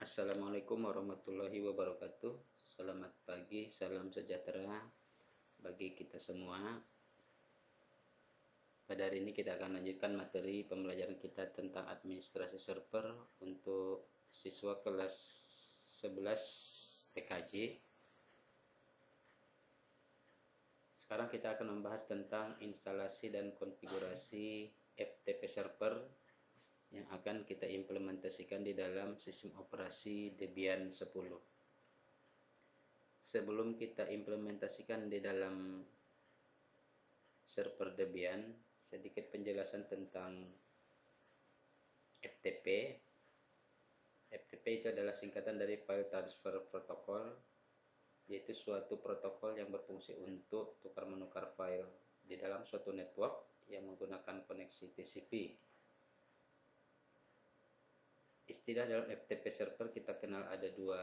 Assalamualaikum warahmatullahi wabarakatuh. Selamat pagi, salam sejahtera bagi kita semua. Pada hari ini kita akan lanjutkan materi pembelajaran kita tentang administrasi server untuk siswa kelas 11 TKJ. Sekarang kita akan membahas tentang instalasi dan konfigurasi FTP server yang akan kita implementasikan di dalam sistem operasi Debian 10. Sebelum kita implementasikan di dalam server Debian, sedikit penjelasan tentang FTP. FTP itu adalah singkatan dari File Transfer Protocol, yaitu suatu protokol yang berfungsi untuk tukar-menukar file di dalam suatu network yang menggunakan koneksi TCP. Istilah dalam FTP server kita kenal ada dua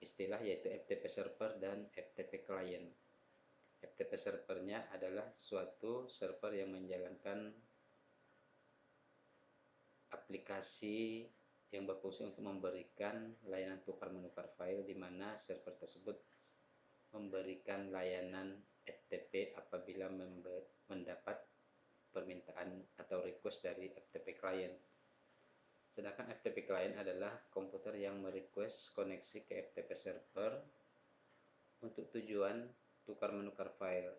istilah, yaitu FTP server dan FTP client. FTP servernya adalah suatu server yang menjalankan aplikasi yang berfungsi untuk memberikan layanan tukar-menukar file, di mana server tersebut memberikan layanan FTP apabila mendapat permintaan atau request dari FTP client. Sedangkan FTP client adalah komputer yang merequest koneksi ke FTP server untuk tujuan tukar-menukar file.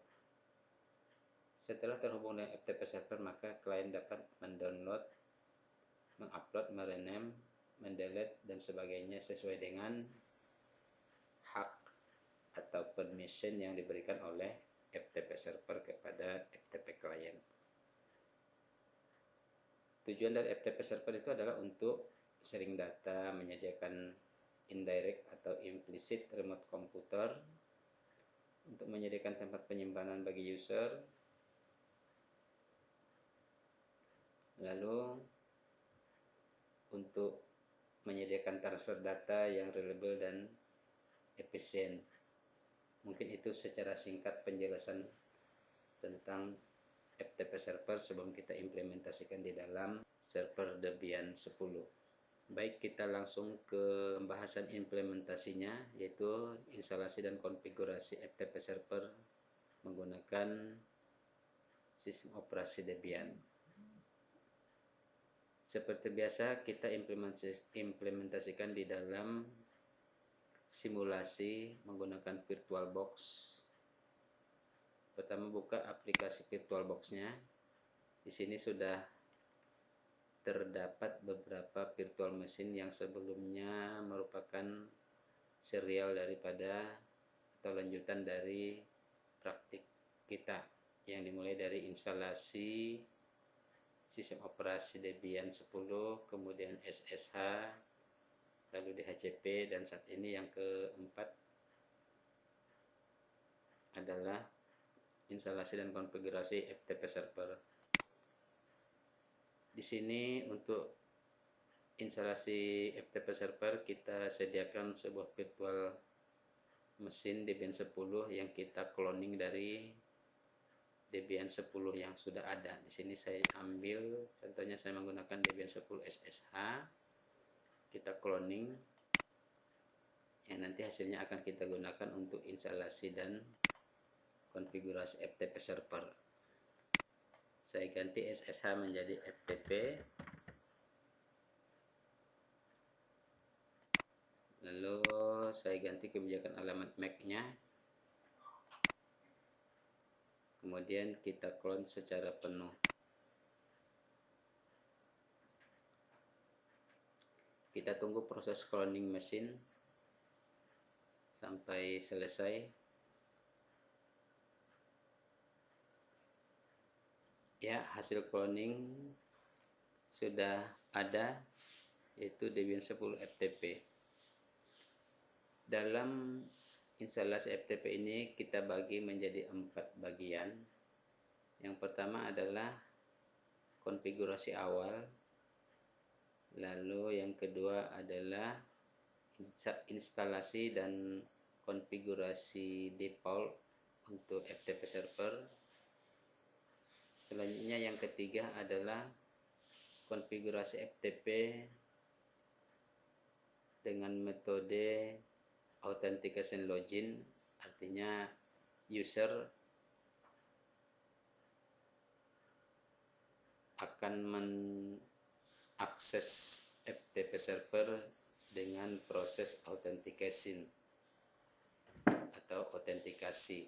Setelah terhubung dengan FTP server, maka klien dapat mendownload, mengupload, merename, mendelete, dan sebagainya sesuai dengan hak atau permission yang diberikan oleh FTP server kepada FTP client. Tujuan dari FTP server itu adalah untuk sharing data, menyediakan indirect atau implicit remote komputer, untuk menyediakan tempat penyimpanan bagi user, lalu untuk menyediakan transfer data yang reliable dan efisien. Mungkin itu secara singkat penjelasan tentang FTP server sebelum kita implementasikan di dalam server Debian 10. Baik, kita langsung ke pembahasan implementasinya, yaitu instalasi dan konfigurasi FTP server menggunakan sistem operasi Debian. Seperti biasa, kita implementasikan di dalam simulasi menggunakan VirtualBox. Pertama, buka aplikasi VirtualBox-nya. Di sini sudah terdapat beberapa virtual machine yang sebelumnya merupakan serial daripada atau lanjutan dari praktik kita, yang dimulai dari instalasi sistem operasi Debian 10, kemudian SSH, lalu DHCP, dan saat ini yang keempat adalah instalasi dan konfigurasi FTP server. Di sini untuk instalasi FTP server kita sediakan sebuah virtual mesin Debian 10 yang kita cloning dari Debian 10 yang sudah ada. Di sini saya ambil contohnya, saya menggunakan Debian 10 SSH. Kita cloning yang nanti hasilnya akan kita gunakan untuk instalasi dan konfigurasi FTP server. Saya ganti SSH menjadi FTP, lalu saya ganti kebijakan alamat MAC-nya, kemudian kita clone secara penuh. Kita tunggu proses cloning mesin sampai selesai. Ya, hasil cloning sudah ada, yaitu Debian 10 FTP. Dalam instalasi FTP ini kita bagi menjadi 4 bagian. Yang pertama adalah konfigurasi awal, lalu yang kedua adalah instalasi dan konfigurasi default untuk FTP server. Selanjutnya yang ketiga adalah konfigurasi FTP dengan metode authentication login, artinya user akan mengakses FTP server dengan proses authentication atau autentikasi.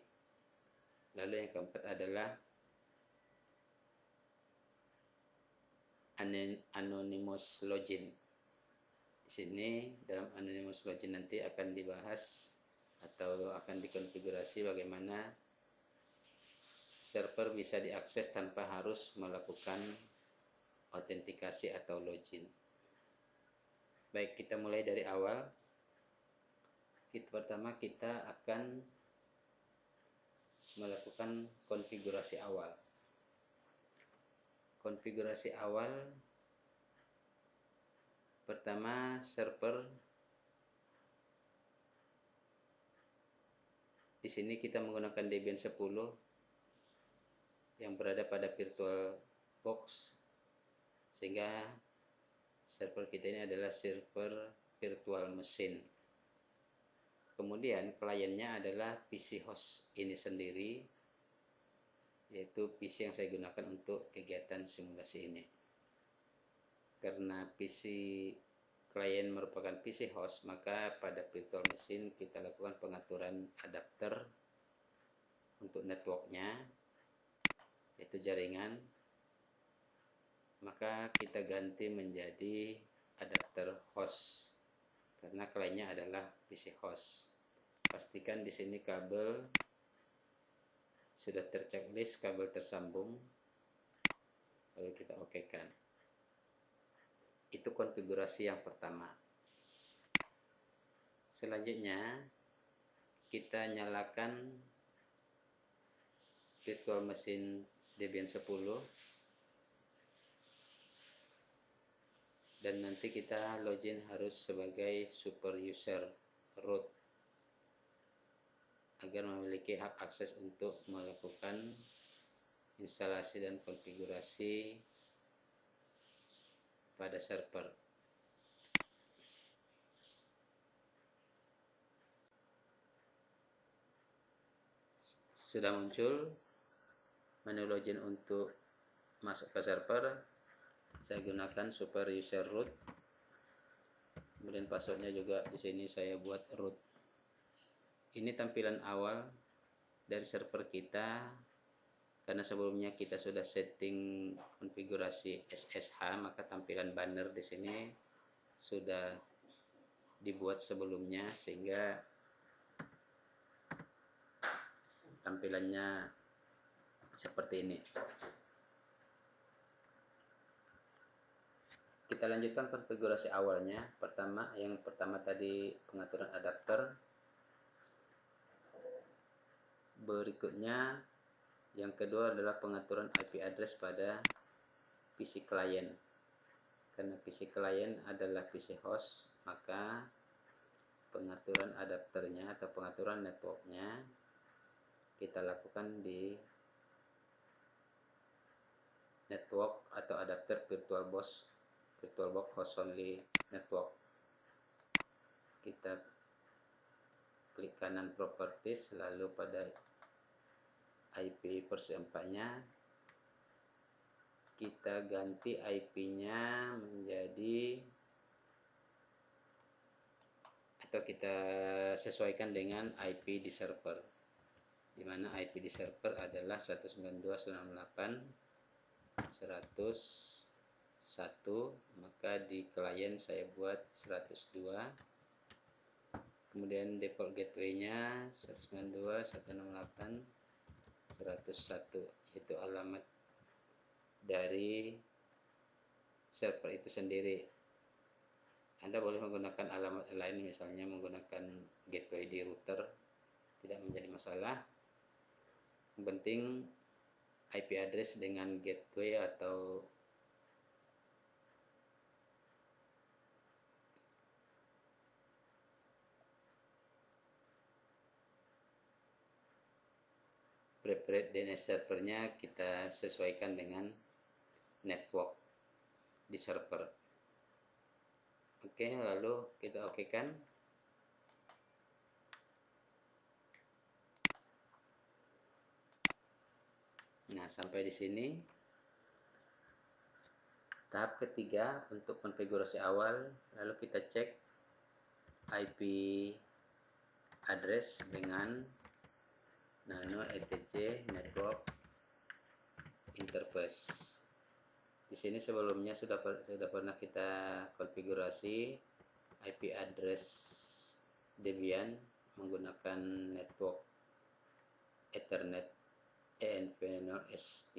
Lalu yang keempat adalah anonymous login. Di sini dalam anonymous login nanti akan dibahas atau akan dikonfigurasi bagaimana server bisa diakses tanpa harus melakukan autentikasi atau login. Baik, kita mulai dari awal. Pertama kita akan melakukan konfigurasi awal. Konfigurasi awal pertama, server. Di sini kita menggunakan Debian 10 yang berada pada VirtualBox, sehingga server kita ini adalah server virtual machine. Kemudian kliennya adalah PC host ini sendiri, yaitu PC yang saya gunakan untuk kegiatan simulasi ini. Karena PC klien merupakan PC host, maka pada virtual machine kita lakukan pengaturan adapter untuk networknya, yaitu jaringan. Maka kita ganti menjadi adapter host karena kliennya adalah PC host. Pastikan di sini kabel sudah terchecklist, kabel tersambung, lalu kita okekan. Itu konfigurasi yang pertama. Selanjutnya kita nyalakan virtual machine Debian 10 dan nanti kita login harus sebagai super user root agar memiliki hak akses untuk melakukan instalasi dan konfigurasi pada server. Sudah muncul menu login untuk masuk ke server. Saya gunakan super user root. Kemudian passwordnya juga di sini saya buat root. Ini tampilan awal dari server kita. Karena sebelumnya kita sudah setting konfigurasi SSH, maka tampilan banner di sini sudah dibuat sebelumnya sehingga tampilannya seperti ini. Kita lanjutkan konfigurasi awalnya. Yang pertama tadi pengaturan adapter. Berikutnya yang kedua adalah pengaturan IP address pada PC client. Karena PC client adalah PC host, maka pengaturan adapternya atau pengaturan networknya kita lakukan di network atau adapter VirtualBox host only network. Kita klik kanan properties, lalu pada IP versi 4-nya kita ganti IP-nya menjadi, atau kita sesuaikan dengan IP di server, di mana IP di server adalah 192.168.101, maka di klien saya buat 102. Kemudian default gateway-nya 192.168.101, yaitu alamat dari server itu sendiri. Anda boleh menggunakan alamat lain, misalnya menggunakan gateway di router, tidak menjadi masalah. Yang penting IP address dengan gateway atau preferred DNS servernya kita sesuaikan dengan network di server. Oke, lalu kita oke kan. Nah, sampai di sini tahap ketiga untuk konfigurasi awal. Lalu kita cek IP address dengan nano etc network interface. Di sini sebelumnya sudah pernah kita konfigurasi IP address Debian menggunakan network Ethernet ENV0S3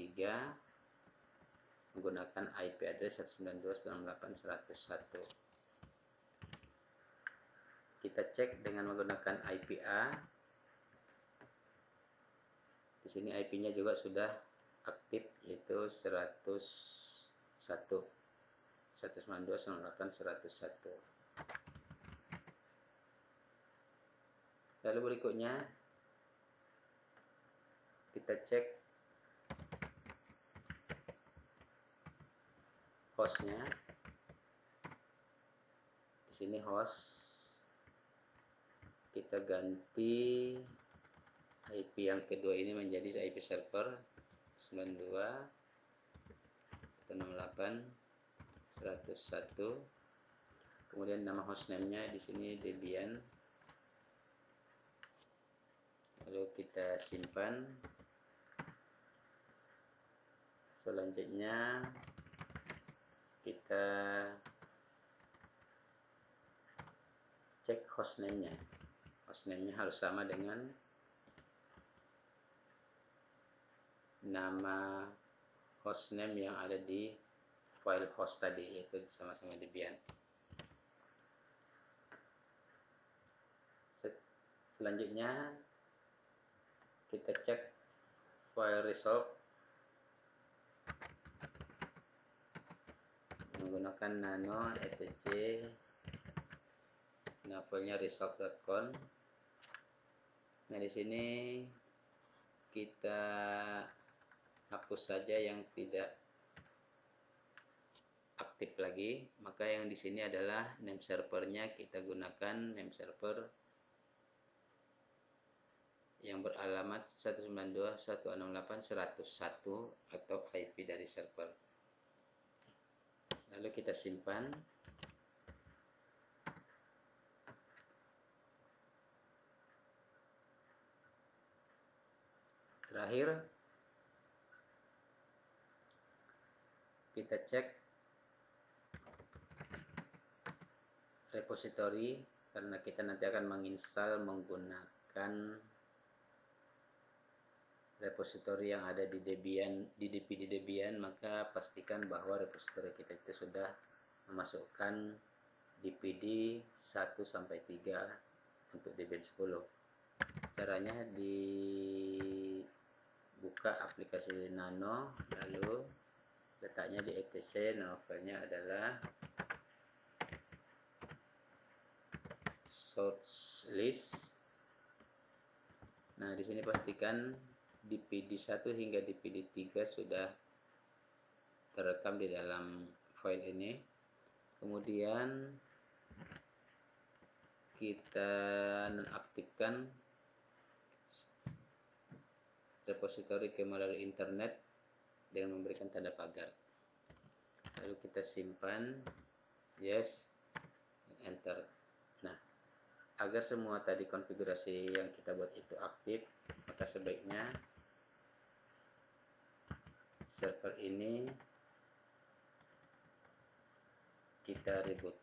menggunakan IP address 192.168.101. Kita cek dengan menggunakan IPA. Di sini IP-nya juga sudah aktif, yaitu 192.168.101. Lalu berikutnya kita cek hostnya. Di sini host kita ganti IP yang kedua ini menjadi IP server 92.168.101. Kemudian nama hostname-nya di sini Debian. Lalu kita simpan. Selanjutnya kita cek hostname-nya. Hostname-nya harus sama dengan nama hostname yang ada di file host tadi, yaitu sama-sama Debian. Selanjutnya kita cek file resolve menggunakan nano etc. Nah, filenya resolve.conf. Nah, di sini kita hapus saja yang tidak aktif lagi. Maka yang di sini adalah name servernya, kita gunakan name server yang beralamat 192.168.101 atau IP dari server. Lalu kita simpan. Terakhir kita cek repository, karena kita nanti akan menginstal menggunakan repository yang ada di Debian, di DPD Debian, maka pastikan bahwa repository kita itu sudah memasukkan DPD 1 sampai 3 untuk Debian 10. Caranya dibuka aplikasi Nano, lalu letaknya di etc. Nama filenya adalah source list. Nah, di sini pastikan DPD 1 hingga DPD 3 sudah terekam di dalam file ini. Kemudian kita nonaktifkan repository melalui internet dengan memberikan tanda pagar. Lalu kita simpan, yes, enter. Nah, agar semua tadi konfigurasi yang kita buat itu aktif, maka sebaiknya server ini kita reboot.